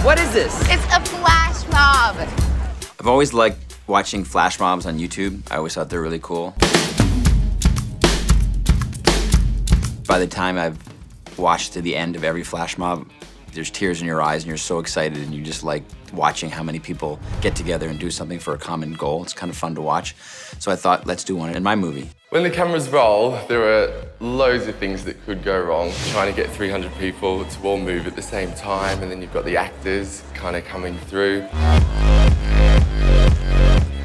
What is this? It's a flash mob. I've always liked watching flash mobs on YouTube. I always thought they're really cool. By the time I've watched to the end of every flash mob, there's tears in your eyes and you're so excited and you just like watching how many people get together and do something for a common goal. It's kind of fun to watch. So I thought, let's do one in my movie. When the cameras roll, there are loads of things that could go wrong. Trying to get 300 people to all move at the same time, and then you've got the actors kind of coming through.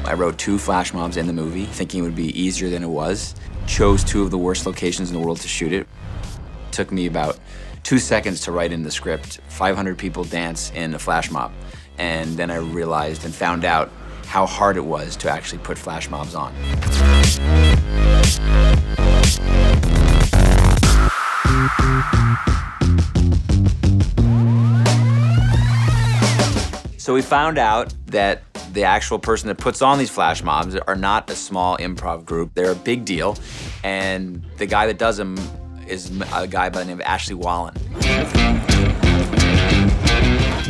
I wrote 2 flash mobs in the movie, thinking it would be easier than it was. Chose 2 of the worst locations in the world to shoot it. It took me about 2 seconds to write in the script, 500 people dance in a flash mob. And then I realized and found out how hard it was to actually put flash mobs on. So we found out that the actual person that puts on these flash mobs are not a small improv group. They're a big deal. And the guy that does them is a guy by the name of Ashley Wallen.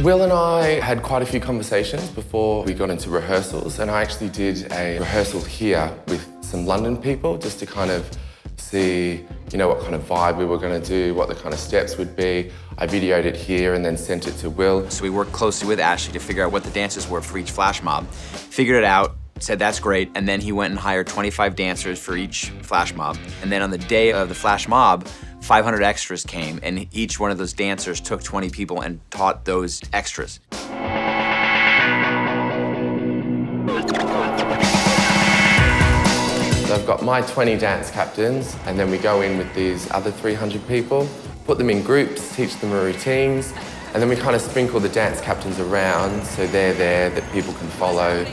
Will and I had quite a few conversations before we got into rehearsals, and I actually did a rehearsal here with some London people just to kind of see, you know, what kind of vibe we were going to do, what the kind of steps would be. I videoed it here and then sent it to Will. So we worked closely with Ashley to figure out what the dances were for each flash mob, figured it out, said that's great, and then he went and hired 25 dancers for each flash mob. And then on the day of the flash mob, 500 extras came, and each one of those dancers took 20 people and taught those extras. So I've got my 20 dance captains, and then we go in with these other 300 people, put them in groups, teach them routines, and then we kind of sprinkle the dance captains around so they're there, that people can follow,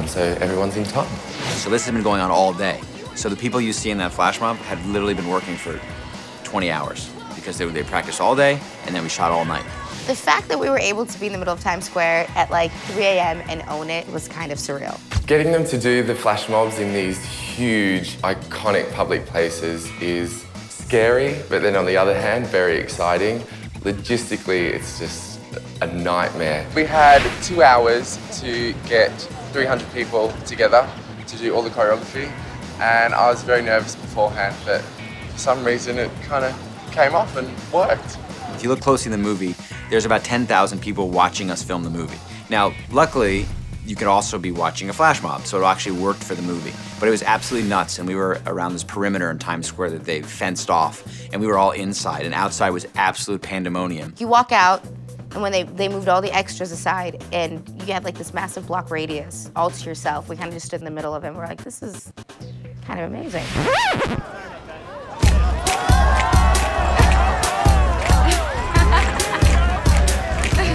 so everyone's in time. So this has been going on all day. So the people you see in that flash mob had literally been working for 20 hours because they practiced all day and then we shot all night. The fact that we were able to be in the middle of Times Square at like 3 a.m. and own it was kind of surreal. Getting them to do the flash mobs in these huge, iconic public places is scary, but then on the other hand, very exciting. Logistically, it's just a nightmare. We had 2 hours to get 300 people together to do all the choreography, and I was very nervous beforehand, but for some reason it kind of came off and worked. If you look closely in the movie, there's about 10,000 people watching us film the movie. Now, luckily, you could also be watching a flash mob, so it actually worked for the movie. But it was absolutely nuts, and we were around this perimeter in Times Square that they fenced off, and we were all inside, and outside was absolute pandemonium. You walk out, and when they moved all the extras aside, and you had like this massive block radius all to yourself, we kind of just stood in the middle of it, and we're like, this is kind of amazing.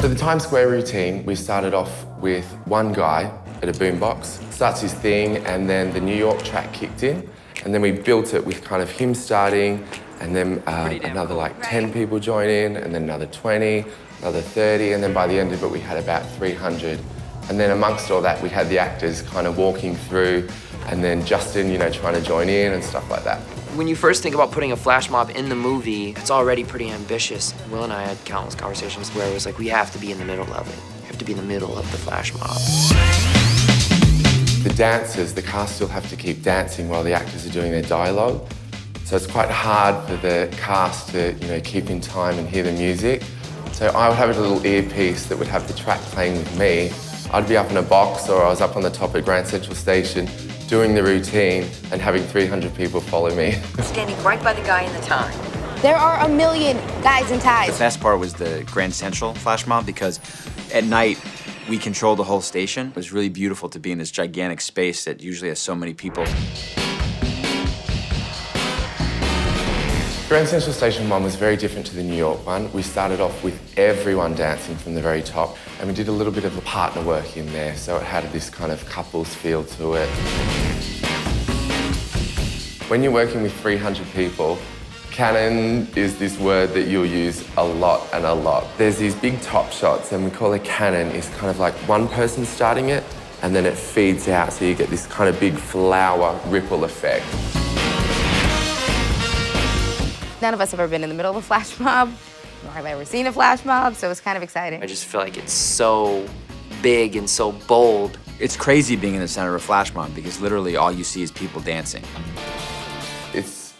For the Times Square routine, we started off with one guy at a boombox, starts his thing, and then the New York track kicked in, and then we built it with kind of him starting, and then another like 10 people join in, and then another 20, another 30, and then by the end of it we had about 300. And then amongst all that we had the actors kind of walking through, and then Justin, you know, trying to join in and stuff like that. When you first think about putting a flash mob in the movie, it's already pretty ambitious. Will and I had countless conversations where it was like, we have to be in the middle of it. We have to be in the middle of the flash mob. The dancers, the cast still have to keep dancing while the actors are doing their dialogue. So it's quite hard for the cast to, you know, keep in time and hear the music. So I would have a little earpiece that would have the track playing with me. I'd be up in a box, or I was up on the top of Grand Central Station doing the routine and having 300 people follow me. Standing right by the guy in the tie. There are a million guys in ties. The best part was the Grand Central flash mob because at night we controlled the whole station. It was really beautiful to be in this gigantic space that usually has so many people. Grand Central Station 1 was very different to the New York one. We started off with everyone dancing from the very top, and we did a little bit of a partner work in there, so it had this kind of couples feel to it. When you're working with 300 people, canon is this word that you'll use a lot and a lot. There's these big top shots, and we call it canon. It's kind of like one person starting it, and then it feeds out, so you get this kind of big flower ripple effect. None of us have ever been in the middle of a flash mob. I've ever seen a flash mob, so it was kind of exciting. I just feel like it's so big and so bold. It's crazy being in the center of a flash mob because literally all you see is people dancing. It's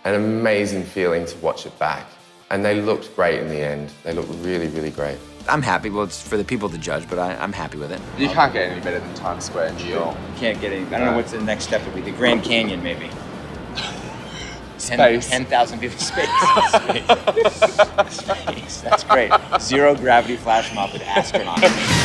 an amazing feeling to watch it back. And they looked great in the end. They looked really, really great. I'm happy. Well, it's for the people to judge, but I'm happy with it. You can't get any better than Times Square in New York. You can't get any. I don't know what's the next step would be. The Grand Canyon, maybe. Space. 10,000 people. Space. Space. Space. That's great. Zero gravity flash mob with astronauts.